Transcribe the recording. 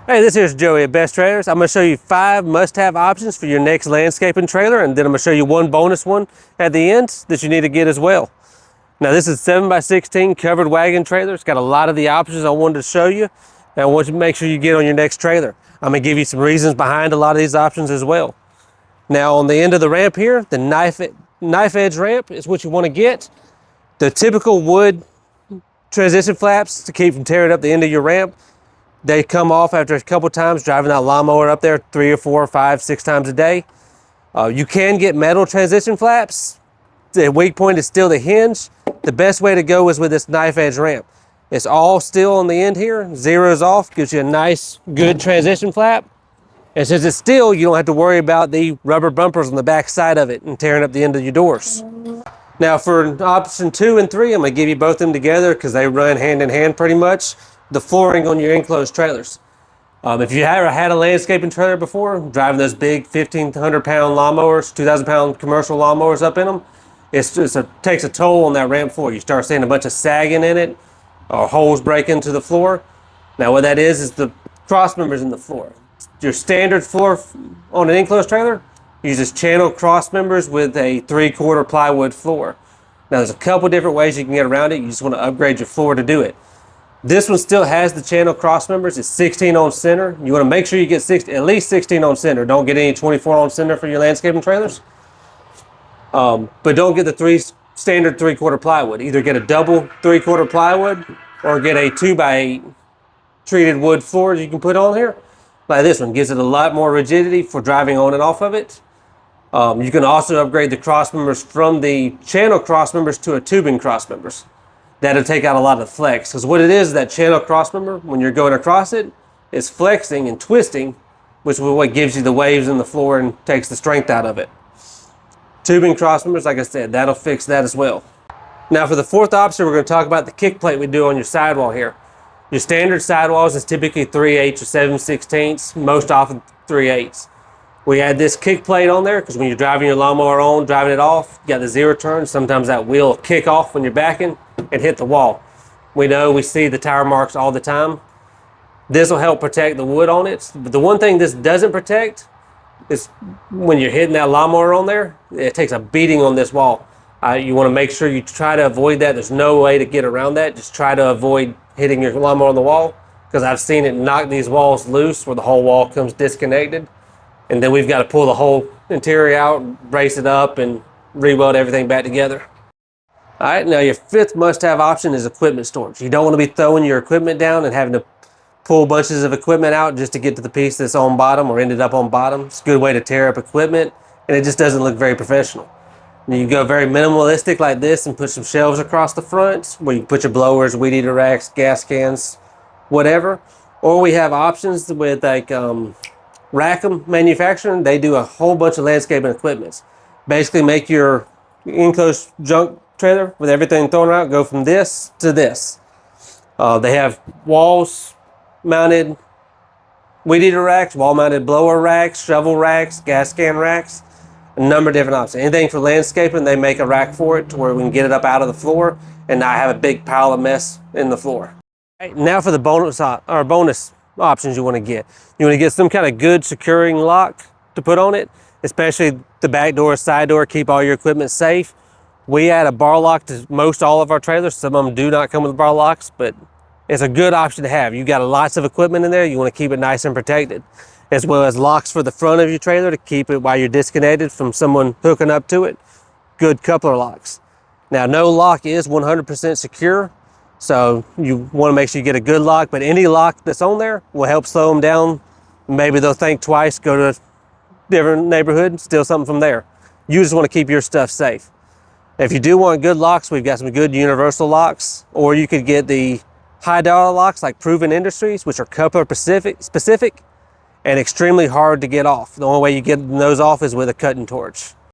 Hey, this here's Joey at Best Trailers. I'm going to show you 5 must-have options for your next landscaping trailer, and then I'm going to show you one bonus one at the end that you need to get as well. Now, this is 7x16 covered wagon trailer. It's got a lot of the options I wanted to show you, and I want you to make sure you get on your next trailer. I'm going to give you some reasons behind a lot of these options as well. Now, on the end of the ramp here, the knife edge ramp is what you want to get. The typical wood transition flaps to keep from tearing up the end of your ramp, they come off after a couple times driving that lawnmower up there 3 or 4 or 5, 6 times a day. You can get metal transition flaps. The weak point is still the hinge. The best way to go is with this knife edge ramp. It's all steel on the end here, zeroes off, gives you a nice, good transition flap. And since it's steel, you don't have to worry about the rubber bumpers on the back side of it and tearing up the end of your doors. Now for option 2 and 3, I'm gonna give you both of them together because they run hand in hand pretty much. The flooring on your enclosed trailers. If you ever had a landscaping trailer before, driving those big 1,500-pound lawnmowers, 2,000-pound commercial lawnmowers up in them, it takes a toll on that ramp floor. You start seeing a bunch of sagging in it, or holes break into the floor. Now what that is the cross members in the floor. Your standard floor on an enclosed trailer uses channel cross members with a 3/4 plywood floor. Now there's a couple different ways you can get around it. You just want to upgrade your floor to do it. This one still has the channel cross members. It's 16 on center. You want to make sure you get at least 16 on center. Don't get any 24 on center for your landscaping trailers. But don't get the standard 3/4 plywood. Either get a double 3/4 plywood or get a 2x8 treated wood floor you can put on here. Like this one, gives it a lot more rigidity for driving on and off of it. You can also upgrade the cross members from the channel cross members to a tubing cross members. That'll take out a lot of the flex, because what it is, that channel cross member, when you're going across it, it's flexing and twisting, which is what gives you the waves in the floor and takes the strength out of it. Tubing cross members, like I said, that'll fix that as well. Now for the 4th option, we're going to talk about the kick plate we do on your sidewall here. Your standard sidewalls is typically 3/8 or 7/16, most often 3/8. We add this kick plate on there because when you're driving your lawnmower on, driving it off, you got the zero turn. Sometimes that wheel will kick off when you're backing and hit the wall. We see the tire marks all the time. This will help protect the wood on it. But the one thing this doesn't protect is when you're hitting that lawnmower on there, it takes a beating on this wall. You want to make sure you try to avoid that. There's no way to get around that. Just try to avoid hitting your lawnmower on the wall, because I've seen it knock these walls loose where the whole wall comes disconnected. And then we've got to pull the whole interior out, brace it up, and re-weld everything back together. All right, now your 5th must-have option is equipment storage. You don't want to be throwing your equipment down and having to pull bunches of equipment out just to get to the piece that's on bottom or ended up on bottom. It's a good way to tear up equipment, and it just doesn't look very professional. And you go very minimalistic like this and put some shelves across the front where you can put your blowers, weed eater racks, gas cans, whatever. Or we have options with like Rackham Manufacturing. They do a whole bunch of landscaping equipment. Basically make your enclosed junk trailer with everything thrown out go from this to this. They have walls mounted weed eater racks, wall mounted blower racks, shovel racks, gas can racks, a number of different options. Anything for landscaping, they make a rack for it to where we can get it up out of the floor and not have a big pile of mess in the floor. Right, now for the bonus options you want to get. You want to get some kind of good securing lock to put on it, especially the back door, side door, keep all your equipment safe. We add a bar lock to most all of our trailers. Some of them do not come with bar locks, but it's a good option to have. You got lots of equipment in there. You want to keep it nice and protected, as well as locks for the front of your trailer to keep it while you're disconnected from someone hooking up to it. Good coupler locks. Now, no lock is 100% secure, so you want to make sure you get a good lock, but any lock that's on there will help slow them down. Maybe they'll think twice, go to a different neighborhood, steal something from there. You just want to keep your stuff safe. If you do want good locks, we've got some good universal locks, or you could get the high dollar locks like Proven Industries, which are coupler specific and extremely hard to get off. The only way you get those off is with a cutting torch.